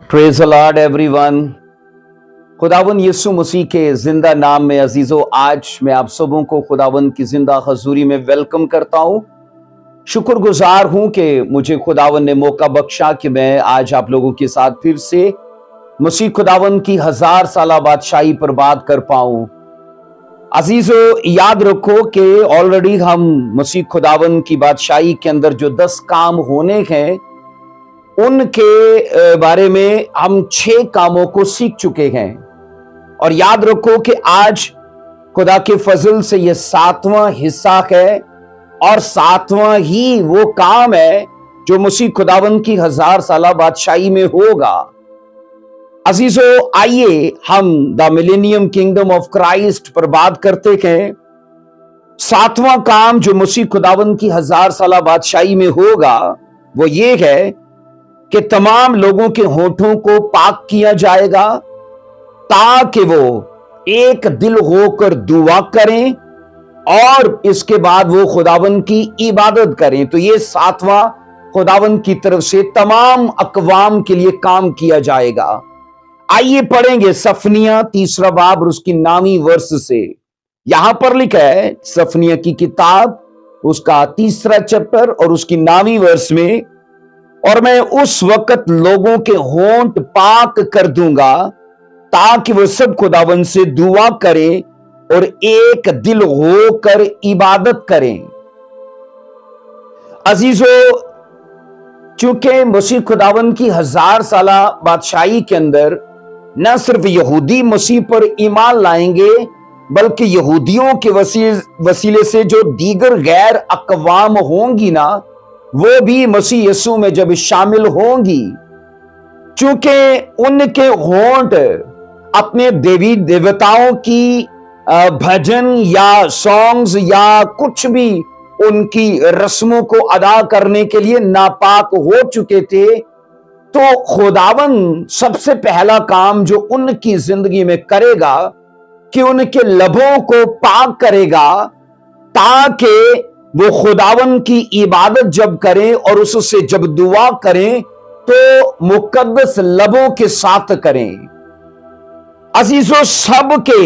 Praise the Lord everyone. खुदावन यीशु मसीह के जिंदा नाम में अजीजों, आज मैं आप सबों को खुदावन की जिंदा हजूरी में वेलकम करता हूं। शुक्रगुजार हूं कि मुझे खुदावन ने मौका बख्शा कि मैं आज आप लोगों के साथ फिर से मसीह खुदावन की 1000 साला बादशाही पर बात कर पाऊं। अजीजों, याद रखो कि ऑलरेडी हम मसीह खुदावन की बादशाही के अंदर जो 10 काम होने हैं उनके बारे में हम 6 कामों को सीख चुके हैं। और याद रखो कि आज खुदा के फजल से यह 7वां हिस्सा है और 7वां ही वो काम है जो मसीह खुदावन की 1000 साला बादशाही में होगा। अजीजों, आइए हम the millennium kingdom of Christ पर बात करते हैं। 7वां काम जो मसीह खुदावन की 1000 साला बादशाही में होगा वो ये है कि तमाम लोगों के होठों को पाक किया जाएगा ताकि वो एक दिल होकर दुआ करें और इसके बाद वो खुदावन की इबादत करें। तो ये 7वां खुदावन की तरफ से तमाम अकवाम के लिए काम किया जाएगा। आइए पढ़ेंगे सफनिया 3 बाब और उसकी 9वीं वर्ष से। यहां पर लिखा है सफनिया की किताब उसका 3 चैप्टर और उसकी 9वीं वर्ष में, और मैं उस वक्त लोगों के होंठ पाक कर दूंगा ताकि वो सब खुदावन से दुआ करें और एक दिल होकर इबादत करें। अजीजों, चूंकि मसीह खुदावन की 1000 साला बादशाही के अंदर न सिर्फ यहूदी मसीह पर ईमान लाएंगे बल्कि यहूदियों के वसीले से जो दीगर गैर अकवाम होंगी ना, वो भी मसीह यीशु में जब शामिल होंगी, चूंकि उनके होंठ अपने देवी देवताओं की भजन या सॉन्ग्स या कुछ भी उनकी रस्मों को अदा करने के लिए नापाक हो चुके थे, तो खुदावन सबसे पहला काम जो उनकी जिंदगी में करेगा कि उनके लबों को पाक करेगा ताकि वो खुदावन की इबादत जब करें और उससे जब दुआ करें तो मुकद्दस लबों के साथ करें। अजीजों, सबके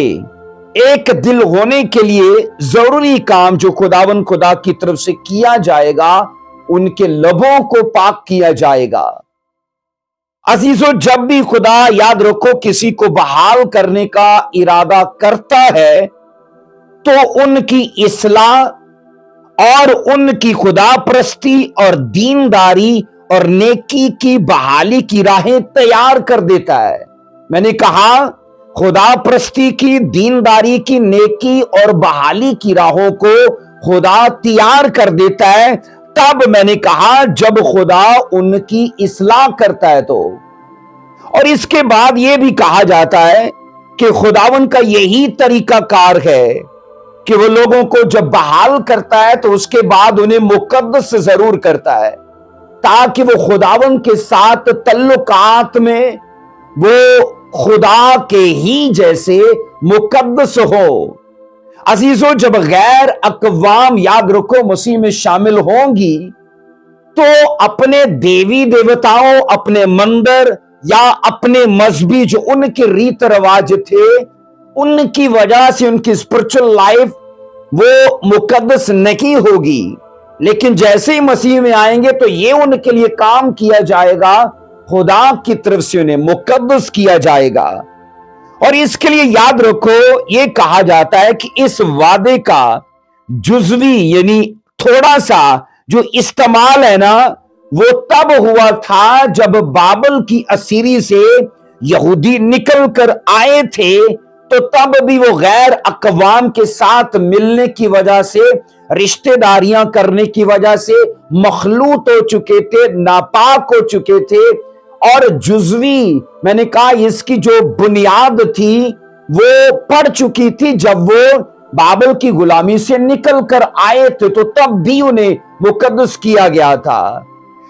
एक दिल होने के लिए जरूरी काम जो खुदावन खुदा की तरफ से किया जाएगा, उनके लबों को पाक किया जाएगा। अजीजों, जब भी खुदा, याद रखो, किसी को बहाल करने का इरादा करता है तो उनकी इस्लाह और उनकी खुदा परस्ती और दीनदारी और नेकी की बहाली की राहें तैयार कर देता है। मैंने कहा खुदा परस्ती की, दीनदारी की, नेकी और बहाली की राहों को खुदा तैयार कर देता है। तब मैंने कहा जब खुदा उनकी इस्लाह करता है तो। और इसके बाद यह भी कहा जाता है कि खुदावन का यही तरीकाकार है कि वो लोगों को जब बहाल करता है तो उसके बाद उन्हें मुकद्दस जरूर करता है ताकि वो खुदावन के साथ तल्लुकात में वो खुदा के ही जैसे मुकद्दस हो। अजीजों, जब गैर अकवाम, याद रखो, मसीह में शामिल होंगी तो अपने देवी देवताओं, अपने मंदिर या अपने मजहबी जो उनके रीत रिवाज थे, उनकी वजह से उनकी स्पिरिचुअल लाइफ वो मुकद्दस नहीं होगी। लेकिन जैसे ही मसीह में आएंगे तो ये उनके लिए काम किया जाएगा, खुदा की तरफ से उन्हें मुकद्दस किया जाएगा। और इसके लिए याद रखो, ये कहा जाता है कि इस वादे का जुज़वी यानी थोड़ा सा जो इस्तेमाल है ना, वो तब हुआ था जब बाबल की असीरी से यहूदी निकल कर आए थे, तो तब भी वो गैर अकवाम के साथ मिलने की वजह से, रिश्तेदारियां करने की वजह से मखलूत हो चुके थे, नापाक हो चुके थे। और जुज़वी, मैंने कहा, इसकी जो बुनियाद थी वो पड़ चुकी थी जब वो बाबल की गुलामी से निकल कर आए थे, तो तब भी उन्हें मुकद्दस किया गया था।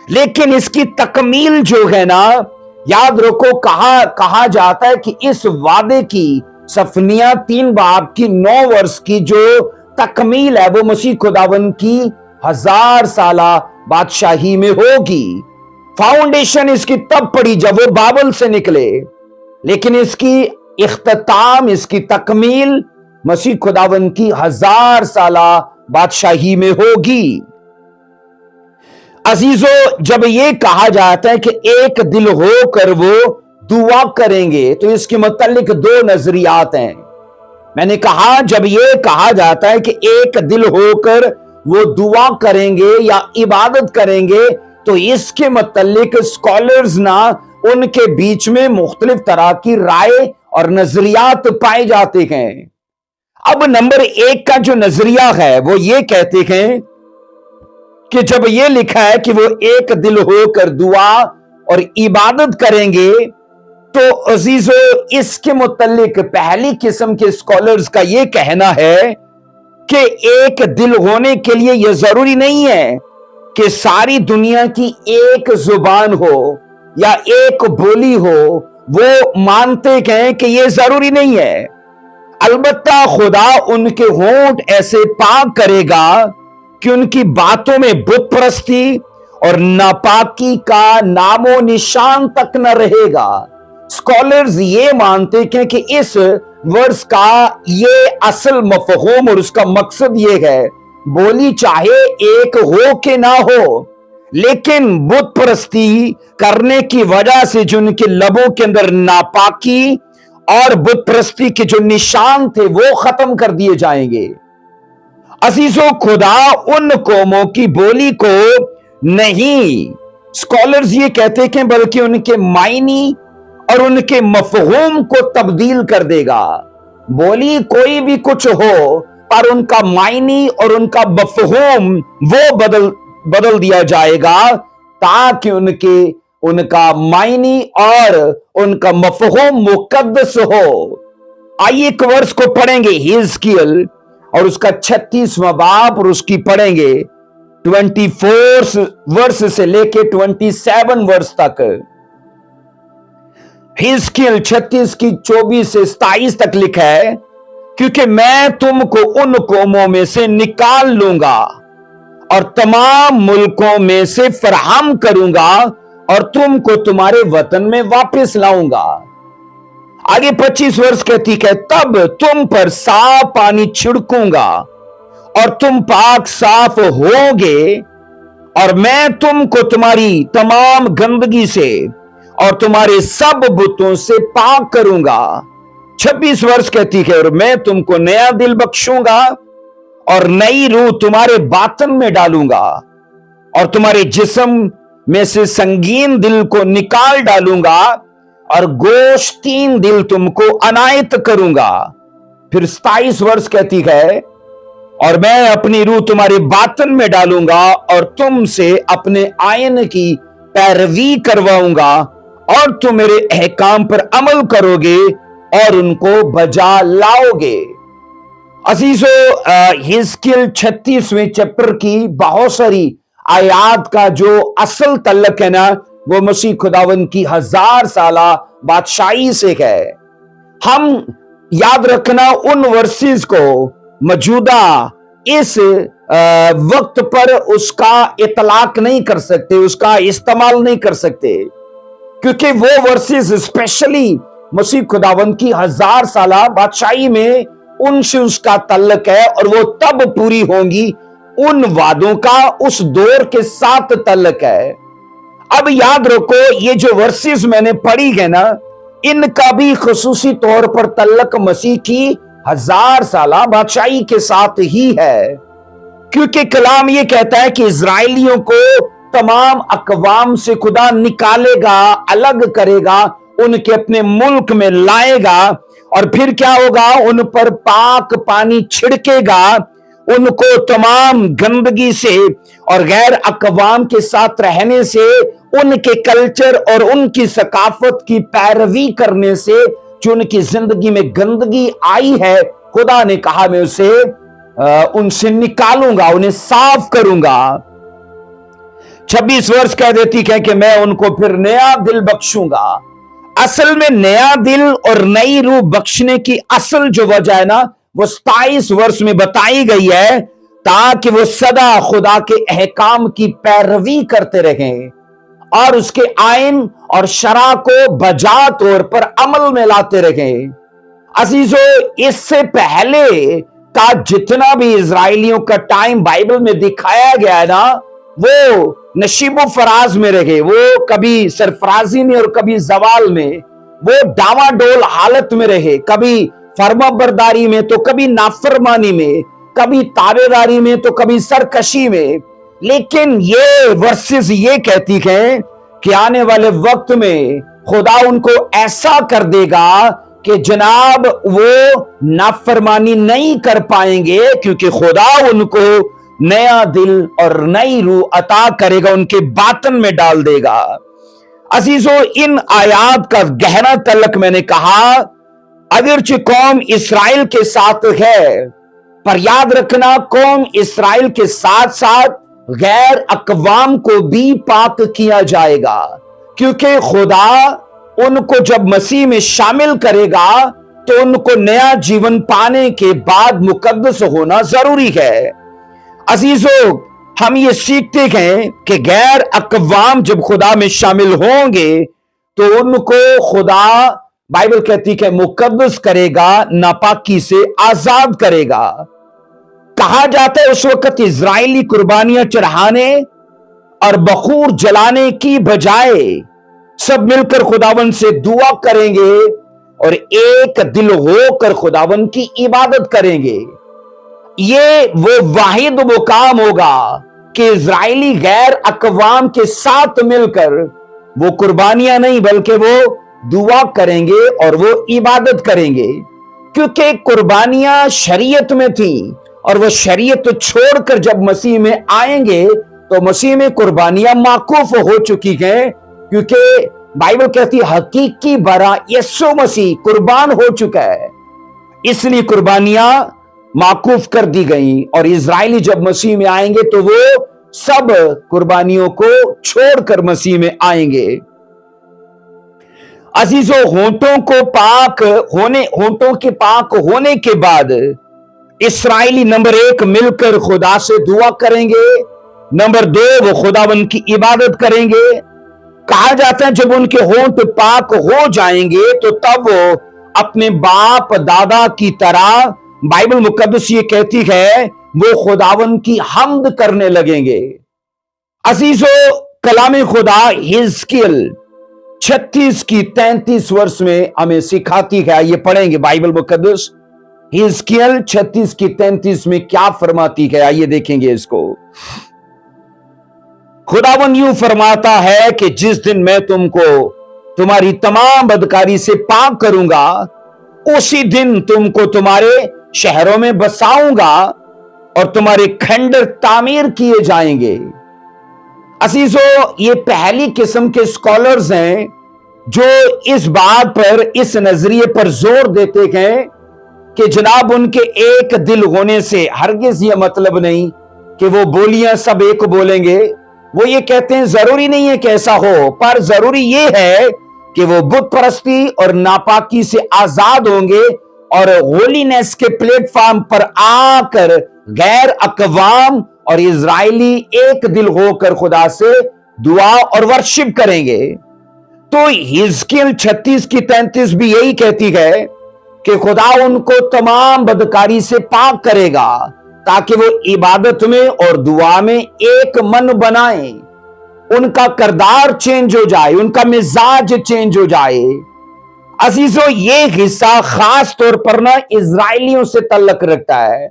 लेकिन इसकी तकमील जो है ना, याद रखो, कहा जाता है कि इस वादे की सफनिया 3 बाब की 9 वर्ष की जो तकमील है वो मसीह खुदावन की 1000 साला बादशाही में होगी। फाउंडेशन इसकी तब पड़ी जब वो बाबल से निकले, लेकिन इसकी इख्तिताम, इसकी तकमील मसीह खुदावंद की 1000 साला बादशाही में होगी। अजीजों, जब ये कहा जाता है कि एक दिल होकर वो दुआ करेंगे, तो इसके मुतालिक दो नजरियात हैं। मैंने कहा, जब ये कहा जाता है कि एक दिल होकर वो दुआ करेंगे या इबादत करेंगे, तो इसके मुतालिक स्कॉलर्स ना उनके बीच में मुख्तलिफ तरह की राय और नजरियात पाए जाते हैं। अब नंबर 1 का जो नजरिया है वो ये कहते हैं कि जब ये लिखा है कि वो एक दिल होकर दुआ और इबादत करेंगे, तो अजीजों, इसके मुतालिक पहली किस्म के स्कॉलर्स का ये कहना है कि एक दिल होने के लिए यह जरूरी नहीं है कि सारी दुनिया की एक जुबान हो या एक बोली हो। वो मानते हैं कि यह जरूरी नहीं है। अलबत्ता खुदा उनके होंठ ऐसे पाक करेगा कि उनकी बातों में बुत परस्ती और नापाकी का नामो निशान तक न रहेगा। स्कॉलर्स ये मानते हैं कि इस वर्स का ये असल मफहूम और उसका मकसद ये है, बोली चाहे एक हो कि ना हो, लेकिन बुत परस्ती करने की वजह से जो उनके लबों के अंदर नापाकी और बुत परस्ती के जो निशान थे वो खत्म कर दिए जाएंगे। अजीजों, खुदा उन कौमों की बोली को नहीं, स्कॉलर्स ये कहते हैं, बल्कि उनके मायनी और उनके मफहूम को तब्दील कर देगा। बोली कोई भी कुछ हो, पर उनका मायनी और उनका मफहूम वो बदल दिया जाएगा, ताकि उनका मायनी और उनका मफहूम मुकद्दस हो। आइए एक वर्स को पढ़ेंगे, हिजकियल और उसका 36वां बाब, और उसकी पढ़ेंगे 24 वर्स से लेके 27 वर्स तक। हिजकियल 36 की 24 से 27 तक लिखा है, क्योंकि मैं तुमको उन कौमों में से निकाल लूंगा और तमाम मुल्कों में से फराहम करूंगा और तुमको तुम्हारे वतन में वापस लाऊंगा। आगे 25 वर्ष कहती है, तब तुम पर साफ पानी छिड़कूंगा और तुम पाक साफ होगे, और मैं तुमको तुम्हारी तमाम गंदगी से और तुम्हारे सब बुतों से पाक करूंगा। 26 वर्ष कहती है, और मैं तुमको नया दिल बख्शूंगा और नई रूह तुम्हारे बातन में डालूंगा और तुम्हारे जिस्म में से संगीन दिल को निकाल डालूंगा और गोश्तीन दिल तुमको अनायत करूंगा। फिर 27 वर्ष कहती है, और मैं अपनी रूह तुम्हारे बातन में डालूंगा और तुमसे अपने आयन की पैरवी करवाऊंगा और तुम मेरे अहकाम पर अमल करोगे और उनको बजा लाओगे। अजीजों, हिजकियल 36वें चैप्टर की बहुत सारी आयात का जो असल तल्लक है ना, वो मसीह खुदावंद की 1000 साला बादशाही से है। हम याद रखना, उन वर्सेस को मौजूदा इस वक्त पर उसका इतलाक नहीं कर सकते, उसका इस्तेमाल नहीं कर सकते, क्योंकि वो वर्सेस स्पेशली मसीह खुदावंद की 1000 साला बादशाही में उनसे उसका तल्लक है, और वो तब पूरी होंगी, उन वादों का उस दौर के साथ तल्लक है। अब याद रखो, ये जो वर्सेस मैंने पढ़ी है ना, इनका भी खुसूसी तौर पर तल्लक मसीह की 1000 साला बादशाही के साथ ही है, क्योंकि कलाम ये कहता है कि इजराइलियों को तमाम अकवाम से खुदा निकालेगा, अलग करेगा, उनके अपने मुल्क में लाएगा, और फिर क्या होगा, उन पर पाक पानी छिड़केगा, उनको तमाम गंदगी से और गैर अकवाम के साथ रहने से, उनके कल्चर और उनकी सकाफत की पैरवी करने से जो उनकी जिंदगी में गंदगी आई है, खुदा ने कहा मैं उनसे निकालूंगा, उन्हें साफ करूंगा। 26 वर्ष कह देती है कि मैं उनको फिर नया दिल बख्शूंगा। असल में नया दिल और नई रूह बख्शने की असल जो वजह है ना, वो 27 वर्ष में बताई गई है, ताकि वो सदा खुदा के अहकाम की पैरवी करते रहें اور اس کے آئین اور شرع کو بجا طور پر عمل میں لاتے رہیں۔ عزیزو، اس سے پہلے کا جتنا بھی اسرائیلیوں کا ٹائم بائبل میں دکھایا گیا ہے نا، وہ نشیب و فراز میں رہے، وہ کبھی سرفرازی میں اور کبھی زوال میں، وہ ڈاوا ڈول حالت میں رہے، کبھی فرما برداری میں تو کبھی نافرمانی میں، کبھی تابع داری میں تو کبھی سرکشی میں۔ لیکن یہ ورسز یہ کہتی ہیں کہ آنے والے وقت میں خدا ان کو ایسا کر دے گا کہ جناب وہ نافرمانی نہیں کر پائیں گے، کیونکہ خدا ان کو نیا دل اور نئی روح عطا کرے گا، ان کے باطن میں ڈال دے گا۔ عزیزو، ان آیات کا گہرا تعلق میں نے کہا، اگرچہ قوم اسرائیل کے ساتھ ہے، پر یاد رکھنا قوم اسرائیل کے ساتھ ساتھ غیر اقوام کو بھی پاک کیا جائے گا، کیونکہ خدا ان کو جب مسیح میں شامل کرے گا تو ان کو نیا جیون پانے کے بعد مقدس ہونا ضروری ہے۔ عزیزو، ہم یہ سیکھتے ہیں کہ غیر اقوام جب خدا میں شامل ہوں گے تو ان کو خدا بائبل کہتی کہ مقدس کرے گا، ناپاکی سے آزاد کرے گا۔ کہا جاتا ہے اس وقت اسرائیلی قربانیاں چڑھانے اور بخور جلانے کی بجائے سب مل کر خداوند سے دعا کریں گے اور ایک دل ہو کر خداوند کی عبادت کریں گے۔ یہ وہ واحد مقام ہوگا کہ اسرائیلی غیر اقوام کے ساتھ مل کر وہ قربانیاں نہیں بلکہ وہ دعا کریں گے اور وہ عبادت کریں گے، کیونکہ قربانیاں شریعت میں تھیں اور وہ شریعت چھوڑ کر جب مسیح میں آئیں گے تو مسیح میں قربانیاں موقوف ہو چکی ہیں، کیونکہ بائبل کہتی حقیقی برا یسوع مسیح قربان ہو چکا ہے، اس لیے قربانیاں موقوف کر دی گئیں، اور اسرائیلی جب مسیح میں آئیں گے تو وہ سب قربانیوں کو چھوڑ کر مسیح میں آئیں گے۔ عزیزو، ہونٹوں کے پاک ہونے کے بعد اسرائیلی نمبر 1 مل کر خدا سے دعا کریں گے، نمبر 2 وہ خداوند کی عبادت کریں گے۔ کہا جاتا ہے جب ان کے ہونٹ پاک ہو جائیں گے تو تب وہ اپنے باپ دادا کی طرح بائبل مقدس یہ کہتی ہے وہ خداوند کی حمد کرنے لگیں گے۔ عزیزو، کلام خدا حزقیل 36 کی 33 ورس میں ہمیں سکھاتی ہے، یہ پڑھیں گے بائبل مقدس حزقیل 36 کی 33 میں کیا فرماتی ہے، آئیے دیکھیں گے اس کو۔ خداوند یوں فرماتا ہے کہ جس دن میں تم کو تمہاری تمام بدکاری سے پاک کروں گا، اسی دن تم کو تمہارے شہروں میں بساؤں گا اور تمہارے کھنڈر تعمیر کیے جائیں گے۔ عزیزو، یہ پہلی قسم کے اسکالرز ہیں جو اس بات پر، اس نظریے پر زور دیتے ہیں کہ جناب ان کے ایک دل ہونے سے ہرگز یہ مطلب نہیں کہ وہ بولیاں سب ایک بولیں گے۔ وہ یہ کہتے ہیں ضروری نہیں ہے کہ ایسا ہو، پر ضروری یہ ہے کہ وہ بت پرستی اور ناپاکی سے آزاد ہوں گے اور ہولینس کے پلیٹ فارم پر آ کر غیر اقوام اور اسرائیلی ایک دل ہو کر خدا سے دعا اور ورشپ کریں گے۔ تو حزقیل 36 کی 33 بھی یہی کہتی ہے کہ خدا ان کو تمام بدکاری سے پاک کرے گا تاکہ وہ عبادت میں اور دعا میں ایک من بنائیں، ان کا کردار چینج ہو جائے، ان کا مزاج چینج ہو جائے۔ عزیزو، یہ حصہ خاص طور پر نا اسرائیلیوں سے تعلق رکھتا ہے۔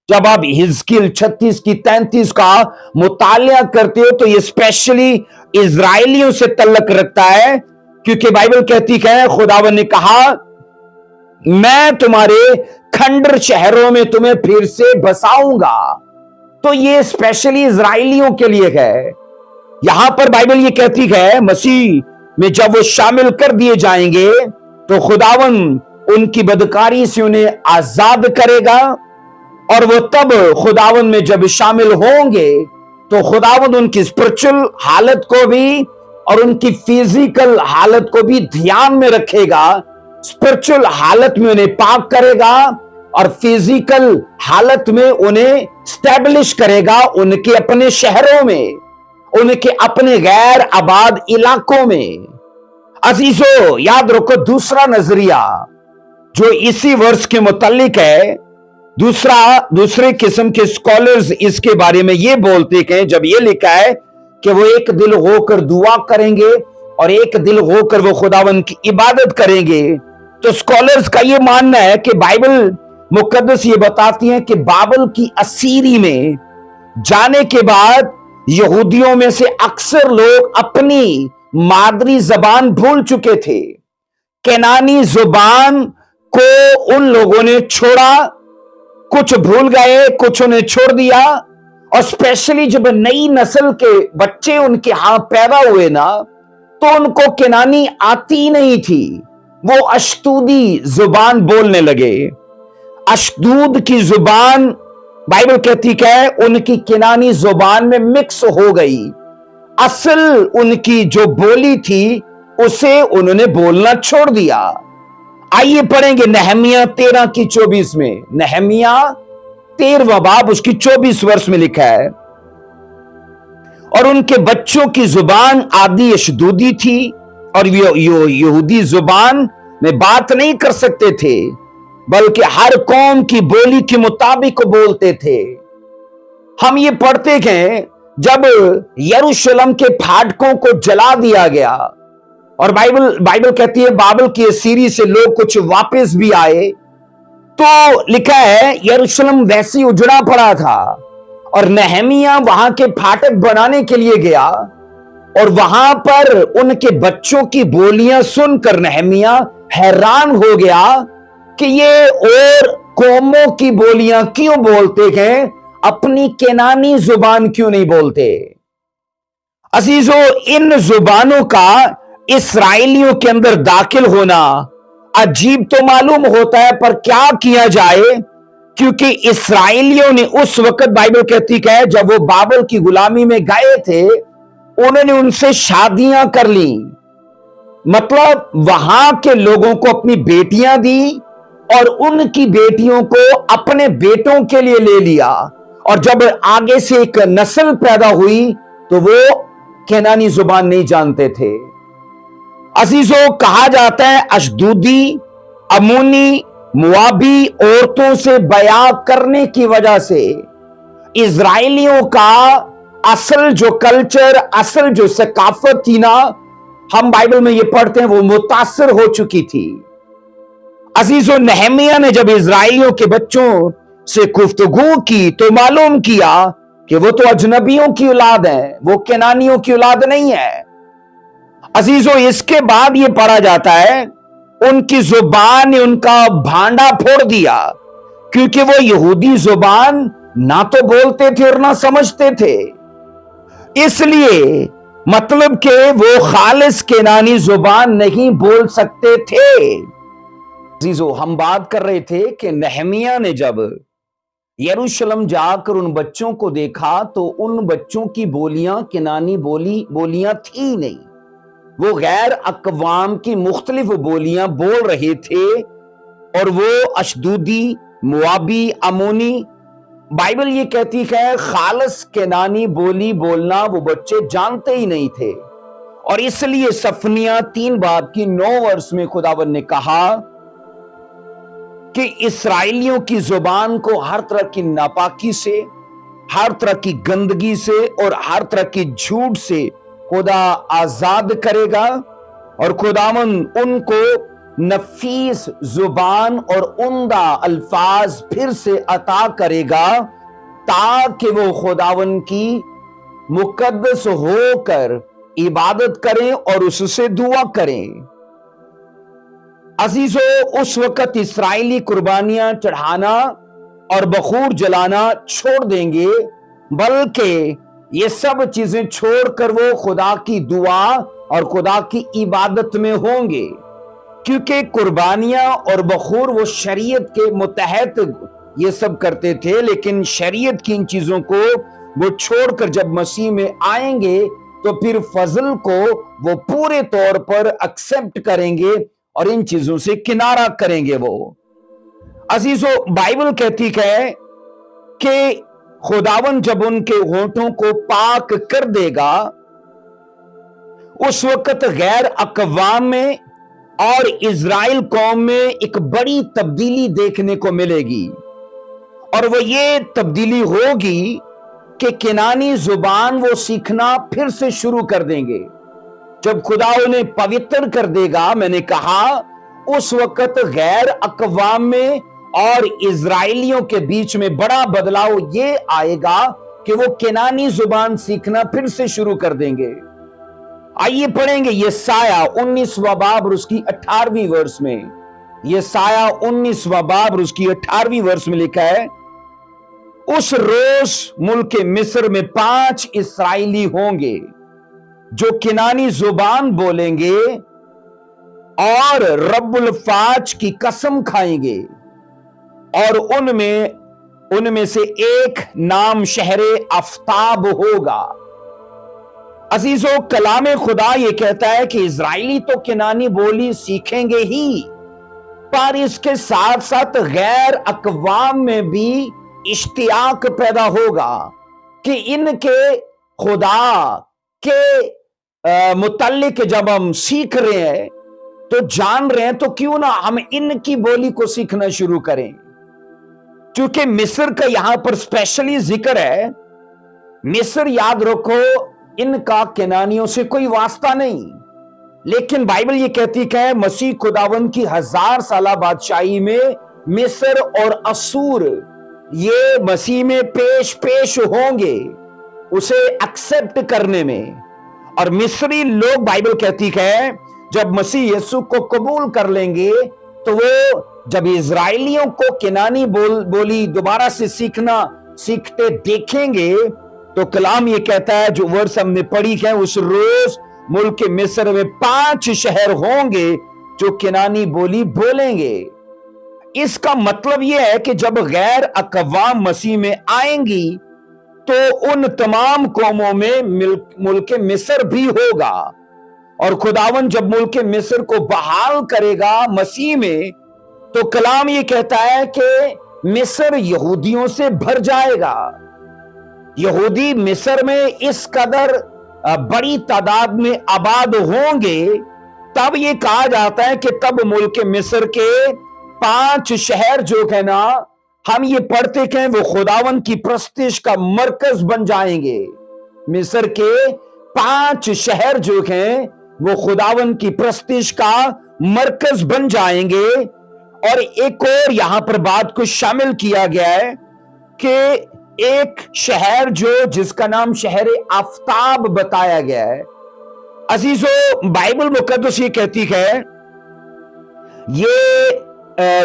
جب آپ حزقیل 36 کی 33 کا مطالعہ کرتے ہو تو یہ اسپیشلی اسرائیلیوں سے تعلق رکھتا ہے، کیونکہ بائبل کہتی ہے خداوند نے کہا میں تمہارے کھنڈر شہروں میں تمہیں پھر سے بساؤں گا۔ تو یہ اسپیشلی اسرائیلیوں کے لیے ہے۔ یہاں پر بائبل یہ کہتی ہے مسیح میں جب وہ شامل کر دیے جائیں گے تو خداوند ان کی بدکاری سے انہیں آزاد کرے گا، اور وہ تب خداوند میں جب شامل ہوں گے تو خداوند ان کی اسپرچل حالت کو بھی اور ان کی فزیکل حالت کو بھی دھیان میں رکھے گا۔ اسپرچل حالت میں انہیں پاک کرے گا اور فزیکل حالت میں انہیں اسٹیبلش کرے گا ان کے اپنے شہروں میں۔ उनके अपने गैर आबाद इलाकों में। अजीजों, याद रखो दूसरा नजरिया जो इसी वर्ष के मुतालिक है, दूसरे किस्म के स्कॉलर्स इसके बारे में ये बोलते हैं, जब ये लिखा है कि वो एक दिल होकर दुआ करेंगे और एक दिल होकर वो खुदावन की इबादत करेंगे, तो स्कॉलर्स का ये मानना है कि बाइबल मुकद्दस ये बताती है कि बाबल की असीरी में जाने के बाद यहूदियों में से अक्सर लोग अपनी मादरी जबान भूल चुके थे। केनानी जुबान को उन लोगों ने छोड़ा, कुछ भूल गए, कुछ उन्हें छोड़ दिया। और स्पेशली जब नई नस्ल के बच्चे उनके यहां पैदा हुए ना, तो उनको केनानी आती नहीं थी, वो अशदूदी जुबान बोलने लगे। अशदूद की जुबान बाइबल कहती है उनकी केनानी जुबान में मिक्स हो गई। असल उनकी जो बोली थी उसे उन्होंने बोलना छोड़ दिया। आइए पढ़ेंगे नहमिया 13 की 24 में। नहमिया 13वां बाब उसकी 24 वर्ष में लिखा है, और उनके बच्चों की जुबान आदि अशदूदी थी और यहूदी जुबान में बात नहीं कर सकते थे, बल्कि हर कौम की बोली के मुताबिक बोलते थे। हम ये पढ़ते हैं जब यरूशलेम के फाटकों को जला दिया गया, और बाइबल कहती है बाबल की असीरी से लोग कुछ वापस भी आए, तो लिखा है यरूशलेम वैसी उजड़ा पड़ा था, और नहमिया वहां के फाटक बनाने के लिए गया, और वहां पर उनके बच्चों की बोलियां सुनकर नहमिया हैरान हो गया कि ये और कौमों की बोलियां क्यों बोलते हैं, अपनी केनानी जुबान क्यों नहीं बोलते। अजीजों, इन जुबानों का इस्राएलियों के अंदर दाखिल होना अजीब तो मालूम होता है, पर क्या किया जाए, क्योंकि इस्राएलियों ने उस वक्त बाइबल कहती है जब वो बाबल की गुलामी में गए थे, उन्होंने उनसे शादियां कर ली। मतलब वहां के लोगों को अपनी बेटियां दी और उनकी बेटियों को अपने बेटों के लिए ले लिया, और जब आगे से एक नस्ल पैदा हुई तो वो केनानी जुबान नहीं जानते थे। अजीजों, कहा जाता है अशदूदी, अमूनी, मुआबी औरतों से बयां करने की वजह से इजराइलियों का असल जो कल्चर, असल जो सकाफत थी ना, हम बाइबल में ये पढ़ते हैं, वो मुतासिर हो चुकी थी। अजीजों, नहमिया ने जब इजराइलियों के बच्चों से गुफ्तगू की तो मालूम किया कि वो तो अजनबियों की औलाद है, वो केनानियों की औलाद नहीं है। अजीजों, इसके बाद ये पढ़ा जाता है उनकी जुबान ने उनका भांडा फोड़ दिया, क्योंकि वो यहूदी जुबान ना तो बोलते थे और ना समझते थे, इसलिए मतलब कि वो खालिस केनानी जुबान नहीं बोल सकते थे। अजीजों, हम बात कर रहे थे कि नहमिया ने जब यरूशलेम जाकर उन बच्चों को देखा तो उन बच्चों की बोलियां केनानी बोलियां थी नहीं, वो गैर अकवाम की मुख्तलिफ बोलियां बोल रहे थे, और वो अशदूदी, मुआबी, अमोनी। बाइबल ये कहती है खालस केनानी बोली बोलना वो बच्चे जानते ही नहीं थे, और इसलिए सफनिया 3 बाब की 9 वर्ष में खुदावन ने कहा कि इस्राएलियों की जुबान को हर तरह की नापाकी से, हर तरह की गंदगी से और हर तरह की झूठ से खुदा आजाद करेगा, और खुदावन उनको नफीस जुबान और उम्दा अल्फाज फिर से अता करेगा, ताकि वो खुदावन की मुकद्दस होकर इबादत करें और उससे दुआ करें। अजीजों, उस वक्त इस्राएली कुर्बानियां चढ़ाना और बखूर जलाना छोड़ देंगे, बल्कि ये सब चीजें छोड़कर वो खुदा की दुआ और खुदा की इबादत में होंगे, क्योंकि कुर्बानियां और बखूर वो शरीयत के मुतहत ये सब करते थे, लेकिन शरीयत की इन चीजों को वो छोड़कर जब मसीह में आएंगे तो फिर फजल को वो पूरे तौर पर एक्सेप्ट करेंगे और इन चीजों से किनारा करेंगे वो। अजीजों, बाइबल कहती है कि खुदावन जब उनके होठों को पाक कर देगा, उस वक्त गैर अक़वाम में और इज़राइल कौम में एक बड़ी तब्दीली देखने को मिलेगी। और वो ये तब्दीली होगी कि किनानी जुबान वो सीखना फिर से शुरू कर देंगे। जब खुदा उन्हें पवित्र कर देगा, मैंने कहा, उस वक्त गैर अक़वाम में और इज़राइलियों के बीच में बड़ा बदलाव ये आएगा कि वो किनानी जुबान सीखना फिर से शुरू कर देंगे। आइए पढ़ेंगे यशाया 19वां बाब और उसकी 18वीं वर्ष में। यशाया 19वां बाब और उसकी 18वीं वर्ष में लिखा है, उस रोज मुल्क मिस्र में 5 इस्राएली होंगे जो किनानी जुबान बोलेंगे और रब्बुल फाज की कसम खाएंगे, और उनमें से एक नाम शहरे आफ्ताब होगा। अजीजों, कलामे खुदा ये कहता है कि इजरायली तो किनानी बोली सीखेंगे ही, पर इसके साथ साथ गैर अक़वाम में भी इश्तियाक पैदा होगा कि इनके खुदा के मुतल्लिक जब हम सीख रहे हैं तो जान रहे हैं, तो क्यों ना हम इनकी बोली को सीखना शुरू करें। क्योंकि मिस्र का यहां पर स्पेशली जिक्र है। मिस्र, याद रखो, इनका किनानियों से कोई वास्ता नहीं, लेकिन बाइबल ये कहती है मसीह खुदावंद की 1000 साला बादशाही में मिस्र और असूर ये मसीह में पेश होंगे उसे एक्सेप्ट करने में। और मिस्री लोग, बाइबल कहती है, जब मसीह यीशु को कबूल कर लेंगे तो वो जब इजराइलियों को किनानी बोली दोबारा से सीखते देखेंगे, तो कलाम ये कहता है, जो वर्ष हमने पढ़ी है, उस रोज मुल्क मिस्र में 5 शहर होंगे जो किनानी बोली बोलेंगे। इसका मतलब यह है कि जब गैर अक़वाम मसीह में आएंगी तो उन तमाम कौमों में मुल्क मिस्र भी होगा। और खुदावन जब मुल्क मिस्र को बहाल करेगा मसीह में, तो कलाम ये कहता है कि मिस्र यहूदियों से भर जाएगा। यहूदी मिस्र में इस कदर बड़ी तादाद में आबाद होंगे, तब ये कहा जाता है कि तब मुल्क मिस्र के 5 शहर जो है ना, हम ये पढ़ते हैं, वो खुदावन की प्रस्तिश का मरकज बन जाएंगे। मिस्र के 5 शहर जो हैं वो खुदावन की प्रस्तिश का मरकज बन जाएंगे। और एक और यहां पर बात को शामिल किया गया है कि एक शहर जिसका नाम शहर आफ्ताब बताया गया है। अजीजों, बाइबल मुकद्दस ये कहती है, ये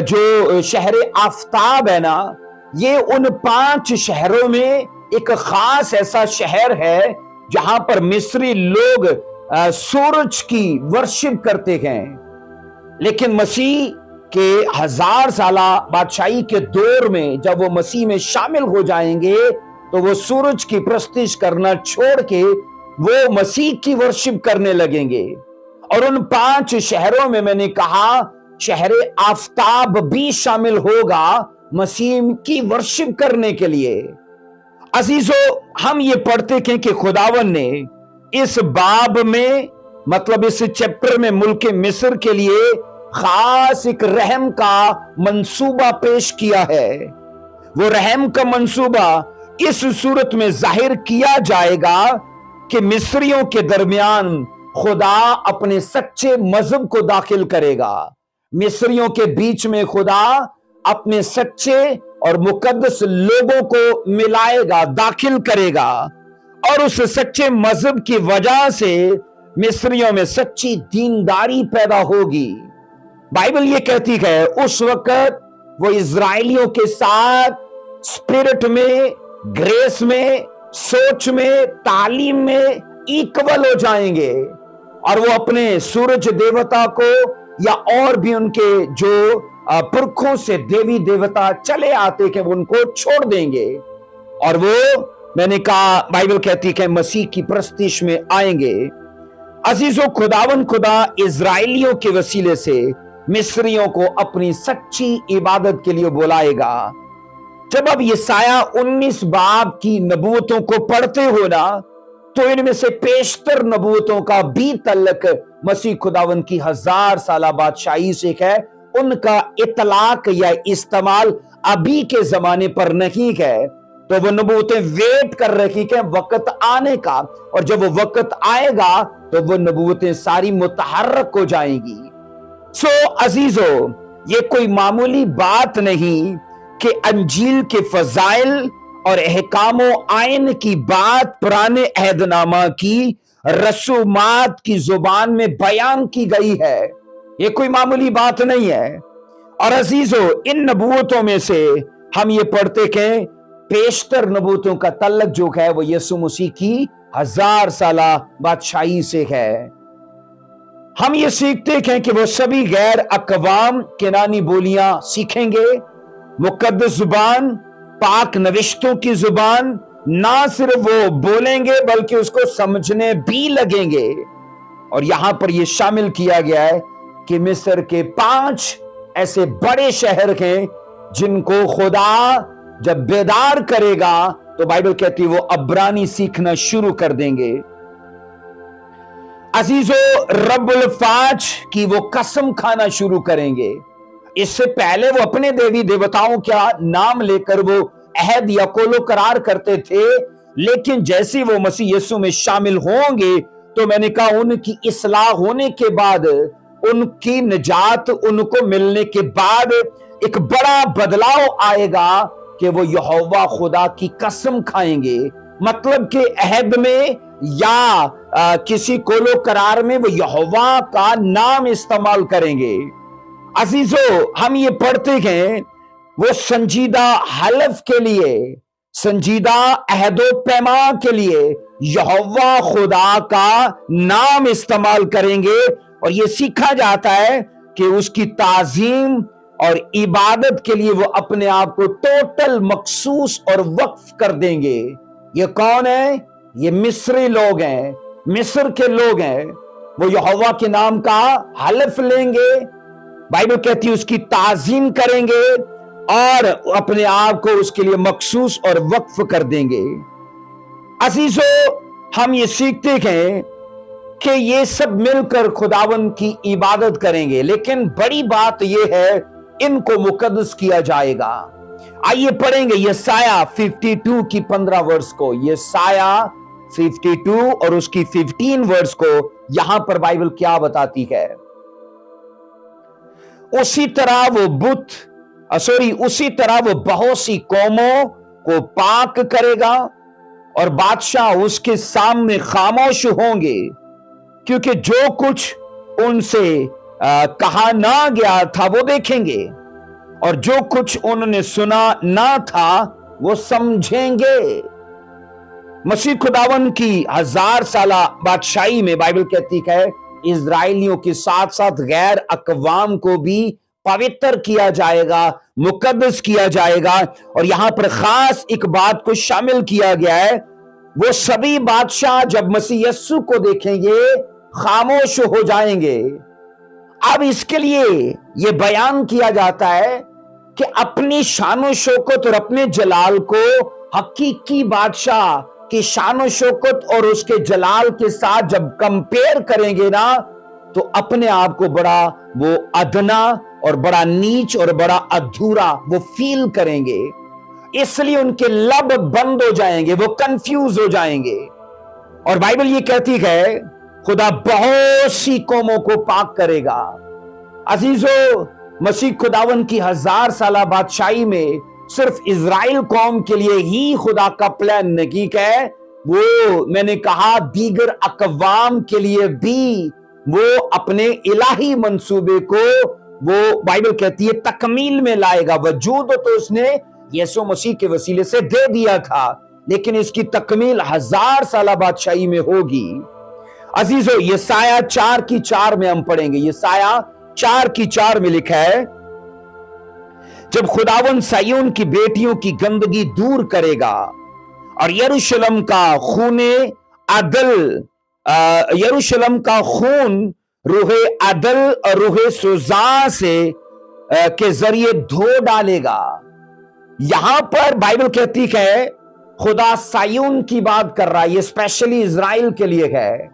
जो शहर आफ्ताब है ना, ये उन 5 शहरों में एक खास ऐसा शहर है जहां पर मिस्री लोग सूरज की वर्शिप करते हैं। लेकिन मसीह के 1000 साला बादशाही के दौर में जब वो मसीह में शामिल हो जाएंगे, तो वो सूरज की प्रस्तिश करना छोड़ के वो मसीह की वर्शिप करने लगेंगे। और उन 5 शहरों में मैंने कहा शहर आफ्ताब भी शामिल होगा मसीह की वर्शिप करने के लिए। अजीजों, हम ये पढ़ते हैं कि खुदावन ने इस बाब में, मतलब इस चैप्टर में, मुल्क मिस्र के लिए खास एक रहम का मंसूबा पेश किया है। वो रहम का मंसूबा इस सूरत में जाहिर किया जाएगा कि मिस्रियों के दरमियान खुदा अपने सच्चे मजहब को दाखिल करेगा। मिस्रियों के बीच में खुदा अपने सच्चे और मुकद्दस लोगों को मिलाएगा, दाखिल करेगा, और उस सच्चे मजहब की वजह से मिस्रियों में सच्ची दीनदारी पैदा होगी। बाइबल ये कहती है उस वक्त वो इजराइलियों के साथ स्पिरिट में, ग्रेस में, सोच में, तालीम में इक्वल हो जाएंगे, और वो अपने सूरज देवता को या और भी उनके जो पुरखों से देवी देवता चले आते कि वो उनको छोड़ देंगे, और वो, मैंने कहा, बाइबल कहती है मसीह की प्रस्तिश में आएंगे। अजीजों, खुदा इजराइलियों के वसीले से मिस्रियों को अपनी सच्ची इबादत के लिए बुलाएगा। जब अब यसाया 19 बाब की नबूवतों को पढ़ते हो ना, तो इनमें से पेशतर नबूवतों का भी तल्लक मसीह खुदावंद की 1000 साला बादशाही से है। उनका इतलाक या इस्तेमाल अभी के जमाने पर नहीं है, तो वो नबूवतें वेट कर रही है वक्त आने का, और जब वो वक्त आएगा तो वो नबूवतें सारी मुतहर्रक हो जाएंगी। सो अजीजो, ये कोई मामूली बात नहीं कि अंजील के फजाइल और अहकामो आइन की बात पुराने अहदनामा की रसूमात की जुबान में बयान की गई है। ये कोई मामूली बात नहीं है। और अजीजो, इन नबूवतों में से हम ये पढ़ते कि पेशतर नबूवतों का तल्लक जो है वो यीशु मसीह की 1000 साला बादशाही से है। हम ये सीखते हैं कि वो सभी गैर अकवाम केनानी बोलियां सीखेंगे, मुकद्दस जुबान, पाक नविश्तों की जुबान, ना सिर्फ वो बोलेंगे बल्कि उसको समझने भी लगेंगे। और यहां पर यह शामिल किया गया है कि मिस्र के 5 ऐसे बड़े शहर हैं जिनको खुदा जब बेदार करेगा तो बाइबल कहती है वो अब्रानी सीखना शुरू कर देंगे। अजीजो, रब्बुल फाज की वो कसम खाना शुरू करेंगे। इससे पहले वो अपने देवी देवताओं का नाम लेकर वो अहद या कोलो करार करते थे, लेकिन जैसे वो मसीह यीशु में शामिल होंगे तो मैंने कहा उनकी इस्लाह होने के बाद, उनकी निजात उनको मिलने के बाद एक बड़ा बदलाव आएगा कि वो यहोवा खुदा की कसम खाएंगे। मतलब कि अहद में या किसी कोलो करार में वो यहोवा का नाम इस्तेमाल करेंगे। अजीजो, हम ये पढ़ते हैं वो संजीदा हलफ के लिए, संजीदा अहदो पैमा के लिए यहोवा खुदा का नाम इस्तेमाल करेंगे। और ये सीखा जाता है कि उसकी ताजीम और इबादत के लिए वो अपने आप को टोटल मखसूस और वक्फ कर देंगे। ये कौन है? ये मिस्री लोग हैं, मिस्र के लोग हैं। वो यहोवा के नाम का हलफ लेंगे, बाइबल कहती है उसकी ताजीम करेंगे और अपने आप को उसके लिए मखसूस और वक्फ कर देंगे। अजीजो, हम ये सीखते हैं कि ये सब मिलकर खुदावन की इबादत करेंगे, लेकिन बड़ी बात यह है इनको मुकद्दस किया जाएगा। आइए पढ़ेंगे यसाया 52 की 15 वर्ष को, यसाया 52 और उसकी 15 वर्ष को। यहां पर बाइबल क्या बताती है? उसी तरह वो बहुत सी कौमों को पाक करेगा और बादशाह उसके सामने खामोश होंगे, क्योंकि जो कुछ उनसे कहा ना गया था वो देखेंगे और जो कुछ उन्होंने सुना ना था वो समझेंगे। मसीह खुदावन की 1000 साला बादशाही में बाइबल कहती है इजराइलियों के साथ साथ गैर अकवाम को भी पवित्र किया जाएगा, मुकद्दस किया जाएगा। और यहां पर खास एक बात को शामिल किया गया है, वो सभी बादशाह जब मसीह यीशु को देखेंगे खामोश हो जाएंगे। अब इसके लिए यह बयान किया जाता है कि अपनी शान शौकत और अपने जलाल को हकीकी बादशाह की शान शौकत और उसके जलाल के साथ जब कंपेयर करेंगे ना, तो अपने आप को बड़ा वो अदना और बड़ा नीच और बड़ा अधूरा वो फील करेंगे। इसलिए उनके लब बंद हो जाएंगे, वो कंफ्यूज हो जाएंगे। और बाइबल ये कहती है खुदा बहुत सी कौमों को पाक करेगा। अजीजो, मसीह खुदावन की 1000 साला बादशाही में सिर्फ इजराइल कौम के लिए ही खुदा का प्लान नहीं है, वो मैंने कहा दीगर अकवाम के लिए भी वो अपने इलाही मंसूबे को वो बाइबल कहती है तकमील में लाएगा। वजूद तो उसने यीशु मसीह के वसीले से दे दिया था, लेकिन इसकी तकमील 1000 साला बादशाही में होगी। अजीजो, यसाया 4 की 4 में हम पढ़ेंगे। यसाया 4 की 4 में लिखा है, जब खुदावन सायोन की बेटियों की गंदगी दूर करेगा और यरूशलेम का खून रूहे अदल और रूहे सुजा से के जरिए धो डालेगा। यहां पर बाइबल कहती है खुदा सायून की बात कर रहा है, ये स्पेशली इजराइल के लिए है।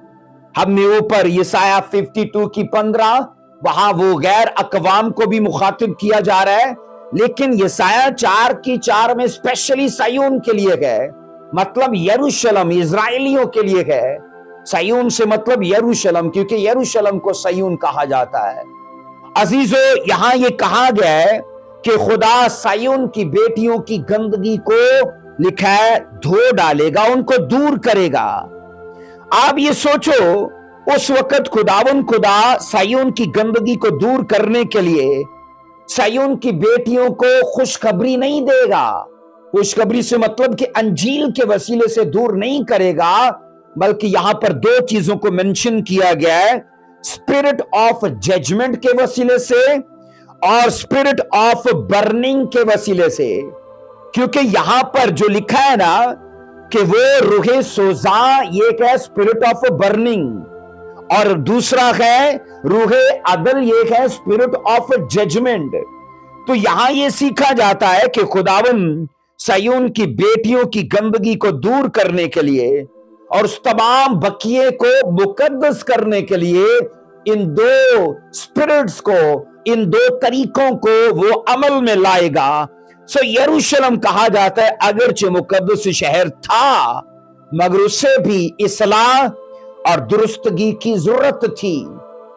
हमने ऊपर यसाया 52 की 15, वहां वो गैर अकवाम को भी मुखातिब किया जा रहा है, लेकिन यसाया 4 की 4 में स्पेशली सायून के लिए है, मतलब यरूशलेम, इजराइलियों के लिए है। सायून से मतलब यरूशलेम, क्योंकि यरूशलेम को सायून कहा जाता है। अजीजों, यहां ये कहा गया है कि खुदा सायून की बेटियों की गंदगी को लिखा है धो डालेगा, उनको दूर करेगा। आप ये सोचो, उस वक्त खुदा सायून की गंदगी को दूर करने के लिए सायून की बेटियों को खुशखबरी नहीं देगा। खुशखबरी से मतलब कि अंजील के वसीले से दूर नहीं करेगा, बल्कि यहां पर दो चीजों को मेंशन किया गया है, स्पिरिट ऑफ जजमेंट के वसीले से और स्पिरिट ऑफ बर्निंग के वसीले से। क्योंकि यहां पर जो लिखा है ना कि वो रूहे सोजा, ये क्या है, स्पिरिट ऑफ बर्निंग, और दूसरा है रूहे अदल, ये है स्पिरिट ऑफ जजमेंट। तो यहां ये सीखा जाता है कि खुदावन सायून की बेटियों की गंदगी को दूर करने के लिए और उस तमाम बकिए को मुकद्दस करने के लिए इन दो स्पिरिट्स को, इन दो तरीकों को वो अमल में लाएगा। सो यरूशलेम कहा जाता है, अगरचे मुकद्दस शहर था, मगर उससे भी इस्लाह और दुरुस्तगी की जरूरत थी,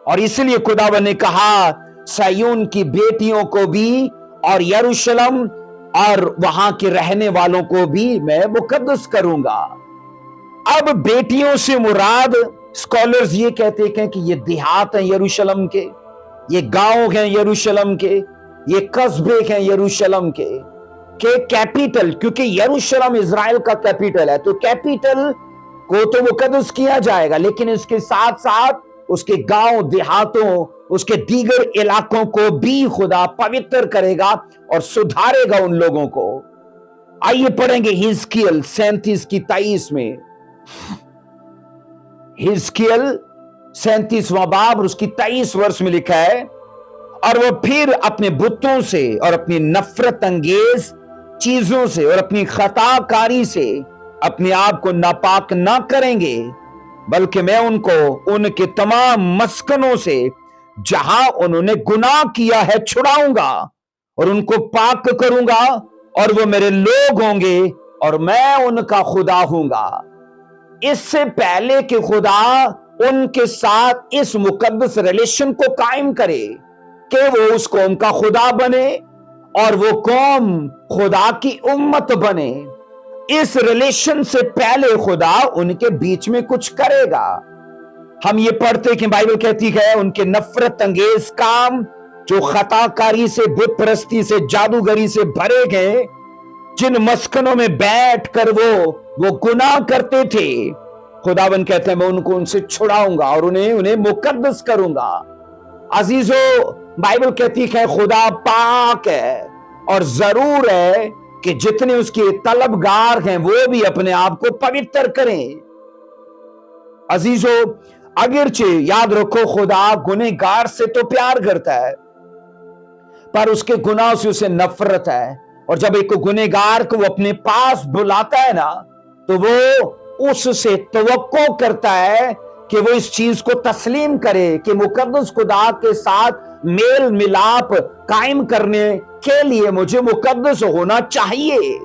और इसलिए खुदावन ने कहा सायून की बेटियों को भी और यरूशलेम और वहां के रहने वालों को भी मैं मुकद्दस करूंगा। अब बेटियों से मुराद स्कॉलर्स ये कहते हैं कि ये देहात हैं यरूशलेम के, ये गांव हैं यरूशलेम के, ये कस्बे हैं यरूशलेम के कैपिटल, क्योंकि यरूशलेम इजराइल का कैपिटल है, तो कैपिटल को तो मुकद्दस किया जाएगा, लेकिन इसके साथ साथ उसके गांव देहातों, उसके दीगर इलाकों को भी खुदा पवित्र करेगा और सुधारेगा उन लोगों को। आइए पढ़ेंगे हिजकियल 37 की 23 में। हिजकियल 37वां बाब उसकी 23 वर्ष में लिखा है, और वो फिर अपने बुतों से और अपनी नफरत अंगेज चीजों से और अपनी खताकारी से अपने आप को नापाक ना करेंगे, बल्कि मैं उनको उनके तमाम मस्कनों से जहां उन्होंने गुनाह किया है छुड़ाऊंगा और उनको पाक करूंगा, और वो मेरे लोग होंगे और मैं उनका खुदा हूंगा। इससे पहले कि खुदा उनके साथ इस मुकद्दस रिलेशन को कायम करे कि वो उस कौम का खुदा बने और वो कौम खुदा की उम्मत बने, इस रिलेशन से पहले खुदा उनके बीच में कुछ करेगा। हम ये पढ़ते कि बाइबल कहती है उनके नफरत अंगेज काम जो खताकारी से, बुत परस्ती से, जादूगरी से भरे गए, जिन मस्कनों में बैठ कर वो गुनाह करते थे, खुदावन कहते हैं मैं उनको उनसे छुड़ाऊंगा और उन्हें मुकद्दस करूंगा। अजीजों, बाइबल कहती है खुदा पाक है और जरूर है कि जितने उसके तलबगार हैं वो भी अपने आप को पवित्र करें। अजीजों, अगरचे याद रखो खुदा गुनहगार से तो प्यार करता है, पर उसके गुनाह से उसे नफरत है, और जब एक गुनहगार को वो अपने पास बुलाता है ना, तो वो उससे तवक्को करता है कि वो इस चीज को तस्लीम करे कि मुकद्दस खुदा के साथ मेल मिलाप कायम करने के लिए मुझे मुकद्दस होना चाहिए।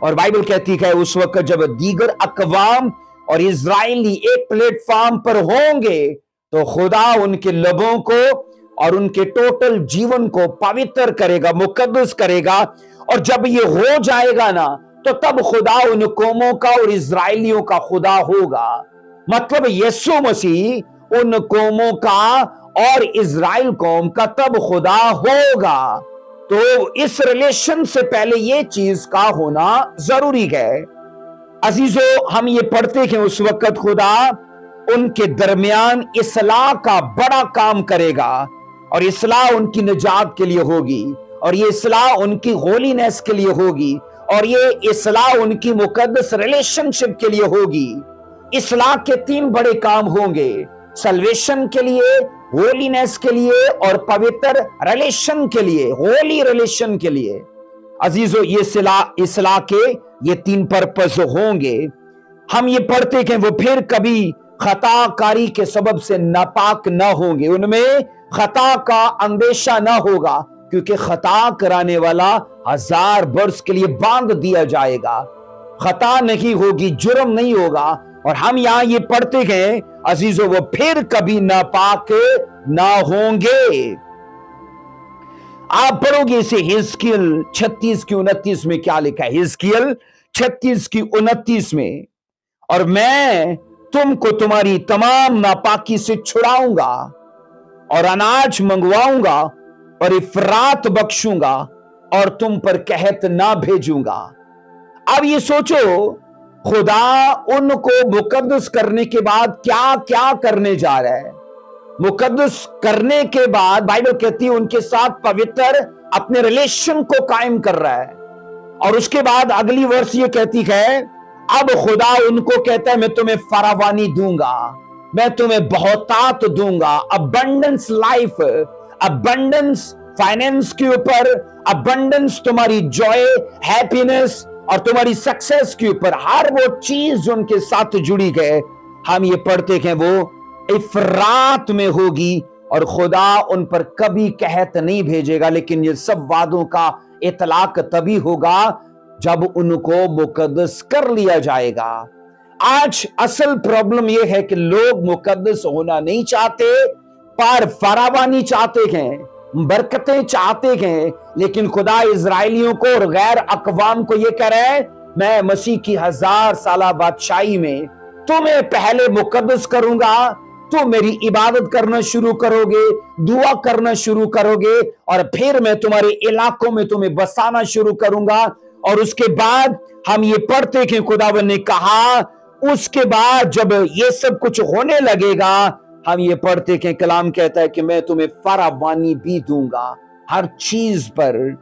और बाइबल कहती है उस वक्त जब दीगर अकवाम और इजराइली एक प्लेटफॉर्म पर होंगे, तो खुदा उनके लबों को और उनके टोटल जीवन को पवित्र करेगा, मुकद्दस करेगा, और जब ये हो जाएगा ना, तो तब खुदा उन कौमों का और इजराइलियों का खुदा होगा। मतलब यीशु मसीह उन कौमों का और इजराइल कौम का तब खुदा होगा। तो इस रिलेशन से पहले ये चीज का होना जरूरी है। अजीजों, हम ये पढ़ते हैं उस वक्त खुदा उनके दरमियान इस्लाह का बड़ा काम करेगा, और इस्लाह उनकी निजात के लिए होगी, और ये इस्लाह उनकी होलीनेस के लिए होगी, और ये इस्लाह उनकी मुकद्दस रिलेशनशिप के लिए होगी। इस्लाह के 3 बड़े काम होंगे, सल्वेशन के लिए, होलीनेस के लिए और पवित्र रिलेशन के लिए, होली रिलेशन के लिए। अजीजों, ये इस्लाह के ये 3 पर्पस होंगे। हम ये पढ़ते कि वो फिर कभी खताकारी के सबब से नापाक ना होंगे, उनमें खता का अंदेशा ना होगा, क्योंकि खता कराने वाला 1000 वर्ष के लिए बांध दिया जाएगा। खता नहीं होगी, जुर्म नहीं होगा। और हम यहां ये पढ़ते गए अजीजों, वो फिर कभी नापाक ना होंगे। आप पढ़ोगे इसे हिजकिय्याल 36 की 29 में क्या लिखा है। हिजकिय्याल 36 की 29 में, और मैं तुमको तुम्हारी तमाम नापाकी से छुड़ाऊंगा और अनाज मंगवाऊंगा और इफरात बख्शूंगा और तुम पर कहत ना भेजूंगा। अब ये सोचो, खुदा उनको मुकद्दस करने के बाद क्या क्या करने जा रहा है। मुकद्दस करने के बाद बाइबल कहती है उनके साथ पवित्र अपने रिलेशन को कायम कर रहा है। और उसके बाद अगली वर्ष ये कहती है, अब खुदा उनको कहता है मैं तुम्हें फरावानी दूंगा, मैं तुम्हें बहुतात दूंगा, अबंडेंस लाइफ, अबंडेंस फाइनेंस के ऊपर, अबंडेंस तुम्हारी जॉय, हैप्पीनेस और तुम्हारी सक्सेस के ऊपर, हर वो चीज जो उनके साथ जुड़ी गए, हम ये पढ़ते हैं वो इफरात में होगी और खुदा उन पर कभी कहत नहीं भेजेगा। लेकिन ये सब वादों का इतलाक तभी होगा जब उनको मुकद्दस कर लिया जाएगा। आज असल प्रॉब्लम यह है कि लोग मुकद्दस होना नहीं चाहते, पर फरावानी चाहते हैं, बरकतें चाहते हैं। लेकिन खुदा इजराइलियों को और गैर अकवाम को यह कह रहा है, मैं मसीह की 1000 साला बादशाही में तुम्हें पहले मुकद्दस करूंगा, तुम मेरी इबादत करना शुरू करोगे, दुआ करना शुरू करोगे, और फिर मैं तुम्हारे इलाकों में तुम्हें बसाना शुरू करूंगा। और उसके बाद हम ये पढ़ते कि खुदावंद ने कहा, उसके बाद जब ये सब कुछ होने लगेगा, हम ये पढ़ते कि कलाम कहता है कि मैं तुम्हें फरावानी भी दूंगा हर चीज पर।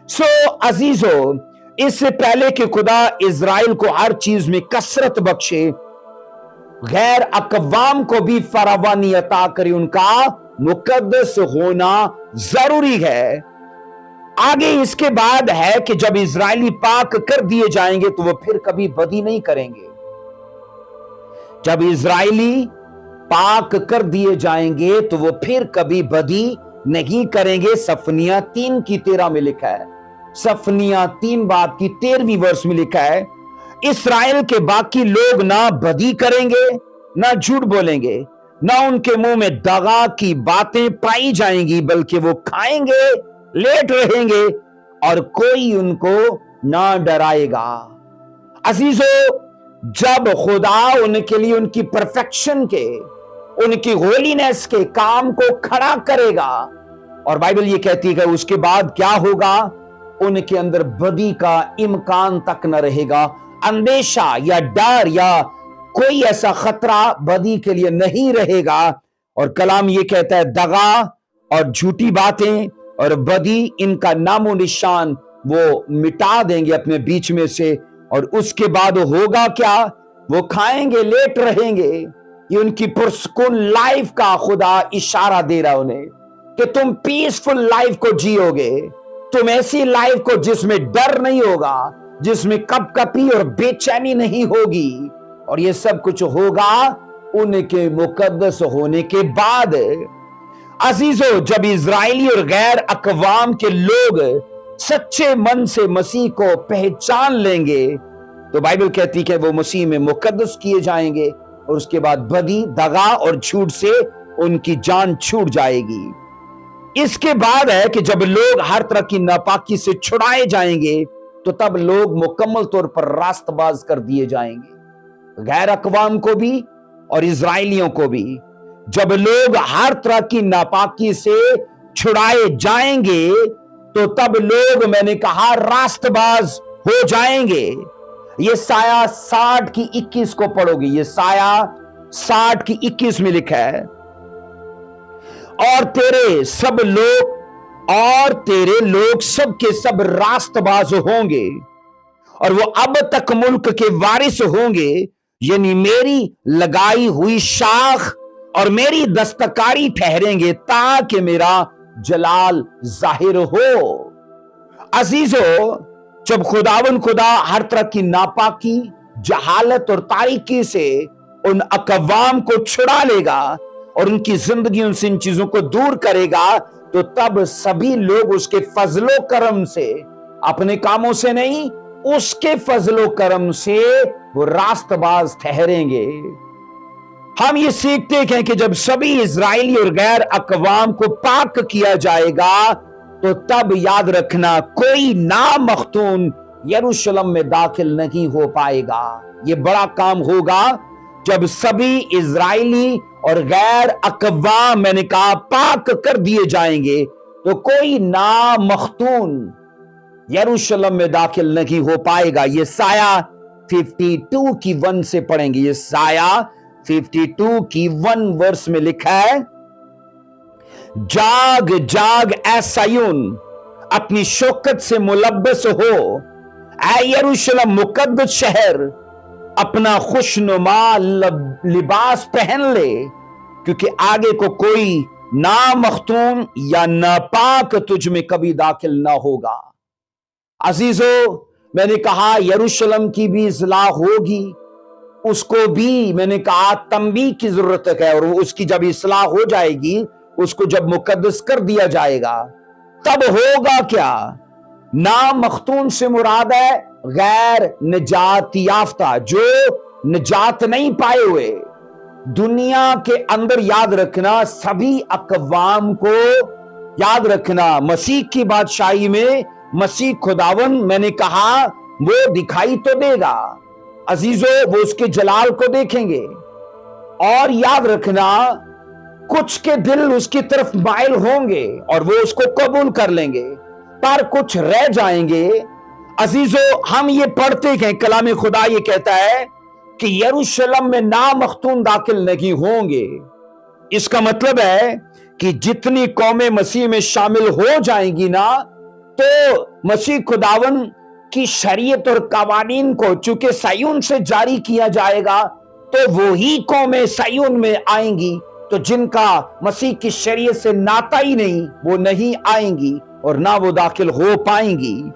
सो अजीजों, इससे पहले कि खुदा इजराइल को हर चीज में कसरत बख्शे, गैर अकवाम को भी फरावानी अता करे, उनका मुकद्दस होना जरूरी है। आगे इसके बाद है कि जब इजरायली पाक कर दिए जाएंगे तो वो फिर कभी बदी नहीं करेंगे। जब इजरायली पाक कर दिए जाएंगे तो वो फिर कभी बदी नहीं करेंगे। सफनिया 3 की 13 में लिखा है, सफनिया 3 बाब की 13वीं वर्ष में लिखा है, इस्राएल के बाकी लोग ना बदी करेंगे, ना झूठ बोलेंगे, ना उनके मुंह में दगा की बातें पाई जाएंगी, बल्कि वो खाएंगे, लेट रहेंगे और कोई उनको ना डराएगा। अजीजों, जब खुदा उनके लिए उनकी परफेक्शन के, उनकी होलीनेस के काम को खड़ा करेगा, और बाइबल ये कहती है उसके बाद क्या होगा, उनके अंदर बदी का इम्कान तक न रहेगा। अंदेशा या डर या कोई ऐसा खतरा बदी के लिए नहीं रहेगा। और कलाम ये कहता है दगा और झूठी बातें और बदी, इनका नामो निशान वो मिटा देंगे अपने बीच में से। और उसके बाद होगा क्या, वो खाएंगे, लेट रहेंगे। ये उनकी पुरसुकून लाइफ का खुदा इशारा दे रहा उन्हें कि तुम पीसफुल लाइफ को जियोगे, तुम ऐसी लाइफ को जिसमें डर नहीं होगा, जिसमें कपकपी और बेचैनी नहीं होगी। और ये सब कुछ होगा उनके मुकद्दस होने के बाद। अजीजों, जब इजरायली और गैर अकवाम के लोग सच्चे मन से मसीह को पहचान लेंगे तो बाइबल कहती है वो मसीह में मुकद्दस किए जाएंगे, और उसके बाद बदी, दगा और झूठ से उनकी जान छूट जाएगी। इसके बाद है कि जब लोग हर तरह की नापाकी से छुड़ाए जाएंगे तो तब लोग मुकम्मल तौर पर रास्तबाज कर दिए जाएंगे, गैर अकवाम को भी और इजराइलियों को भी। जब लोग हर तरह की नापाकी से छुड़ाए जाएंगे तो तब लोग, मैंने कहा, रास्तबाज हो जाएंगे। ये साया 60 की 21 को पढ़ोगे, ये साया 60 की 21 में लिखा है, और तेरे लोग सब के सब रास्तबाज होंगे और वो अब तक मुल्क के वारिस होंगे, यानी मेरी लगाई हुई शाख और मेरी दस्तकारी ठहरेंगे ताकि मेरा जलाल जाहिर हो। अजीजों, जब खुदावन खुदा हर तरह की नापाकी, जहालत और तारीकी से उन अकवाम को छुड़ा लेगा और उनकी जिंदगी उनसे इन चीजों को दूर करेगा, तो तब सभी लोग उसके फजलो करम से, अपने कामों से नहीं, उसके फजलो करम से वो रास्तबाज ठहरेंगे। हम ये सीखते हैं कि जब सभी इजरायली और गैर अकवाम को पाक किया जाएगा, तो तब याद रखना कोई नामख्तून यरूशलेम में दाखिल नहीं हो पाएगा। ये बड़ा काम होगा जब सभी इजरायली और गैर अकवाम, मैंने कहा, पाक कर दिए जाएंगे, तो कोई नामख्तून यरूशलेम में दाखिल नहीं हो पाएगा। ये साया 52 की 1 से पढ़ेंगे। ये साया 52 की 1 वर्स में लिखा है, जाग जाग ऐ सयून, अपनी शौकत से मुलब्बस हो, ऐ यरूशलेम मुकद्दस शहर, अपना खुशनुमा लिबास पहन ले, क्योंकि आगे को कोई नामख्तून या नापाक तुझ में कभी दाखिल ना होगा। अजीजों, मैंने कहा यरूशलेम की भी इस्लाह होगी, उसको भी मैंने कहा तंबीह की जरूरत है, और उसकी जब इस्लाह हो जाएगी, उसको जब मुकद्दस कर दिया जाएगा, तब होगा क्या? नामख्तून से मुराद है गैर निजात याफ्ता, जो निजात नहीं पाए हुए। दुनिया के अंदर याद रखना, सभी अकवाम को याद रखना, मसीह की बादशाही में मसीह खुदावन, मैंने कहा, वो दिखाई तो देगा अजीजों, वो उसके जलाल को देखेंगे। और याद रखना, कुछ के दिल उसकी तरफ माइल होंगे और वो उसको कबूल कर लेंगे, पर कुछ रह जाएंगे। अजीजों, हम ये पढ़ते हैं, कलाम खुदा ये कहता है कि यरूशलेम में नामख्तून दाखिल नहीं होंगे। इसका मतलब है कि जितनी कौमें मसीह में शामिल हो जाएंगी ना, तो मसीह खुदावन की शरीयत और कवानीन को चूंकि सयून से जारी किया जाएगा, तो वो ही कौमें सयून में आएंगी, तो जिनका मसीह की शरीयत से नाता ही नहीं, वो नहीं आएंगी और ना वो दाखिल हो पाएंगी।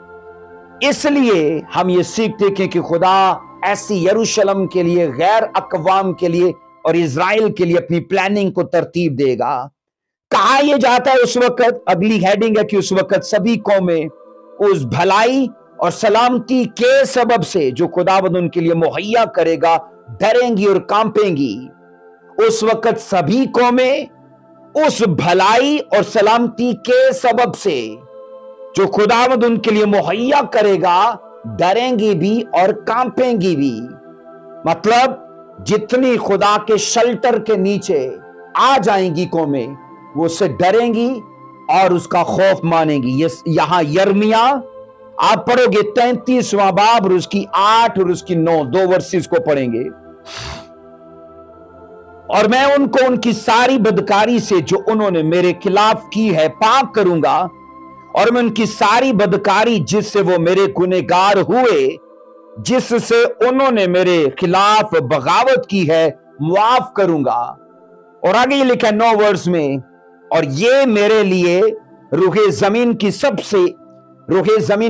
इसलिए हम ये सीखते हैं कि खुदा ऐसी यरूशलेम के लिए, गैर अकवाम के लिए और इजराइल के लिए अपनी प्लानिंग को तरतीब देगा। कहा यह जाता है उस वक्त, अगली हेडिंग है कि उस वक्त सभी कौमें उस भलाई और सलामती के सबब से जो खुदावंद उनके लिए मुहैया करेगा, डरेंगी और कांपेंगी। उस वक्त सभी कौमें उस भलाई और सलामती के सबब से जो खुदावंद उनके लिए मुहैया करेगा, डरेंगी भी और कांपेंगी भी। मतलब जितनी खुदा के शेल्टर के नीचे आ जाएंगी कौमें, वो उससे डरेंगी और उसका खौफ मानेंगी। ये यहां यर्मिया आप पढ़ोगे 33वां बाब और उसकी 8 और उसकी 9 2 वर्सेस को पढ़ेंगे। और मैं उनको उनकी सारी बदकारी से जो उन्होंने मेरे खिलाफ की है पाक करूंगा, और मैं उनकी सारी बदकारी जिससे वो मेरे गुनहगार हुए, जिससे उन्होंने मेरे खिलाफ बगावत की है, मुआफ करूंगा। और आगे ये लिखा 9 वर्ष में, और ये मेरे लिए रूहे जमीन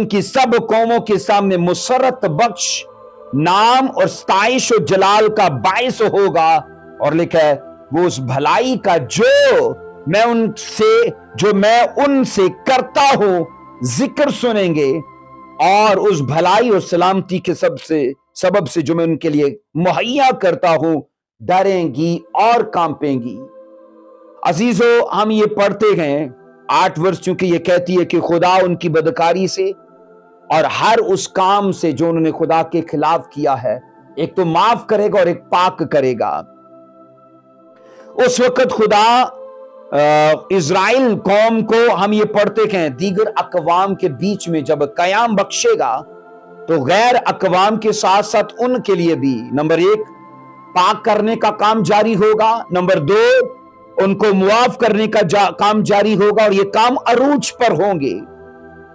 की सब कौमों के सामने मुसरत बख्श नाम और स्ताइश और जलाल का बाइस होगा। और लिखा है वो उस भलाई का जो मैं उनसे करता हूं जिक्र सुनेंगे, और उस भलाई और सलामती के सबब से जो मैं उनके लिए मुहैया करता हूं, डरेंगी और कांपेंगी। अजीजों, हम ये पढ़ते हैं 8 वर्ष, चूंकि ये कहती है कि खुदा उनकी बदकारी से और हर उस काम से जो उन्होंने खुदा के खिलाफ किया है, एक तो माफ करेगा और एक पाक करेगा। उस वक्त खुदा इजराइल कौम को, हम ये पढ़ते हैं, दीगर अकवाम के बीच में जब कयाम बख्शेगा, तो गैर अकवाम के साथ साथ उनके लिए भी नंबर 1 पाक करने का काम जारी होगा, नंबर 2 उनको मुआफ करने का काम जारी होगा, और ये काम अरूज पर होंगे।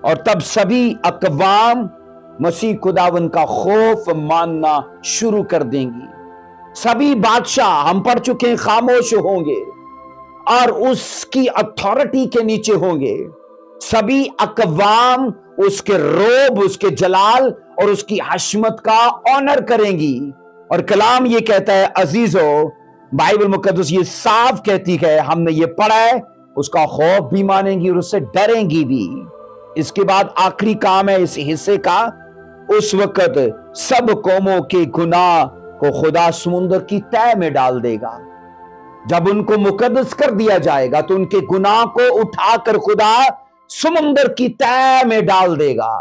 और तब सभी अकवाम मसीह खुदावन का खौफ मानना शुरू कर देंगी। सभी बादशाह, हम पढ़ चुके हैं, खामोश होंगे और उसकी अथॉरिटी के नीचे होंगे। सभी अकवाम اس کے روب، اس کے جلال اور اس کی حشمت کا آنر کریں گی۔ اور کلام یہ کہتا ہے عزیزو، بائبل مقدس یہ صاف کہتی ہے، ہم نے یہ پڑھا ہے، اس کا خوف بھی مانیں گی اور اس سے ڈریں گی بھی۔ اس کے بعد آخری کام ہے اس حصے کا، اس وقت سب قوموں کے گناہ کو خدا سمندر کی تہہ میں ڈال دے گا۔ جب ان کو مقدس کر دیا جائے گا تو ان کے گناہ کو اٹھا کر خدا سمندر کی تہہ میں ڈال دے گا۔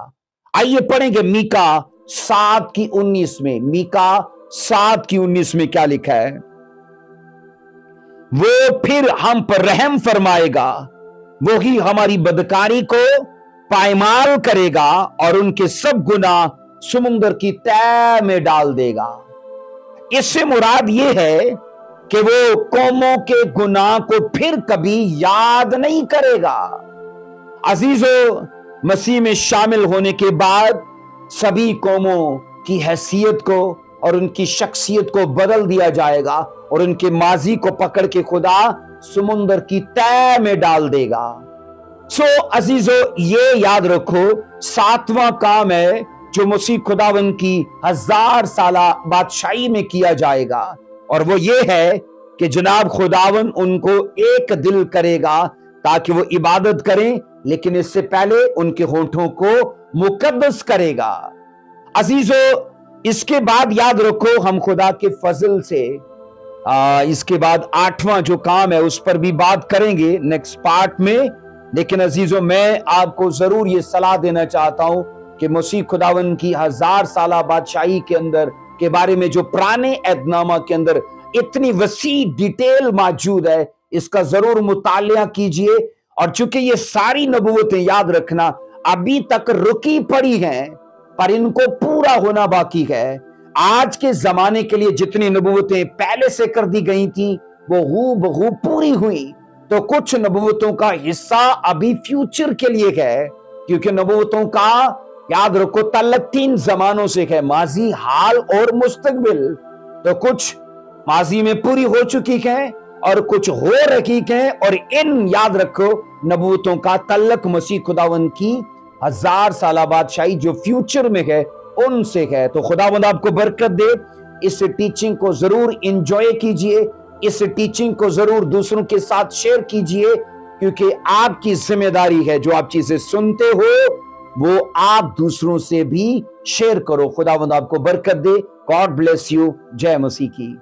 آئیے پڑھیں گے میکا 7:19 میں، میکا 7:19 میں کیا لکھا ہے؟ وہ پھر ہم پر رحم فرمائے گا، وہی ہماری بدکاری کو پائمال کرے گا اور ان کے سب گناہ سمندر کی تہہ میں ڈال دے گا۔ اس سے مراد یہ ہے کہ وہ قوموں کے گناہ کو پھر کبھی یاد نہیں کرے گا۔ عزیزو، مسیح میں شامل ہونے کے بعد سبھی قوموں کی حیثیت کو اور ان کی شخصیت کو بدل دیا جائے گا اور ان کے ماضی کو پکڑ کے خدا سمندر کی تہہ میں ڈال دے گا۔ سو عزیزو، یہ یاد رکھو، 7واں کام ہے جو مسیح خداوند کی 1000 سالہ بادشاہی میں کیا جائے گا، اور وہ یہ ہے کہ جناب خداوند ان کو ایک دل کرے گا تاکہ وہ عبادت کریں، لیکن اس سے پہلے ان کے ہونٹوں کو مقدس کرے گا۔ عزیزو، اس کے بعد یاد رکھو، ہم خدا کے فضل سے اس کے بعد 8واں جو کام ہے اس پر بھی بات کریں گے نیکسٹ پارٹ میں۔ لیکن عزیزو، میں آپ کو ضرور یہ صلاح دینا چاہتا ہوں کہ مسیح خداوند کی 1000 سالہ بادشاہی کے اندر کے بارے میں جو پرانے عہد نامہ کے اندر اتنی وسیع ڈیٹیل موجود ہے، اس کا ضرور مطالعہ کیجئے۔ اور چونکہ یہ ساری نبوتیں، یاد رکھنا، ابھی تک رکی پڑی ہیں پر ان کو پورا ہونا باقی ہے۔ آج کے زمانے کے لیے جتنی نبوتیں پہلے سے کر دی گئی تھیں وہ ہو بہو پوری ہوئی، تو کچھ نبوتوں کا حصہ ابھی فیوچر کے لیے ہے، کیونکہ نبوتوں کا یاد رکھو تعلق 3 زمانوں سے ہے، ماضی، حال اور مستقبل۔ تو کچھ ماضی میں پوری ہو چکی ہیں اور کچھ ہو رہی ہیں، اور ان یاد رکھو نبوتوں کا تعلق مسیح خداوند کی 1000 سالہ بادشاہی جو فیوچر میں ہے ان سے ہے۔ تو خداوند آپ کو برکت دے، اس ٹیچنگ کو ضرور انجوائے کیجئے، اس ٹیچنگ کو ضرور دوسروں کے ساتھ شیئر کیجئے، کیونکہ آپ کی ذمہ داری ہے جو آپ چیزیں سنتے ہو وہ آپ دوسروں سے بھی شیئر کرو۔ خداوند آپ کو برکت دے۔ God bless you. جے مسیح کی۔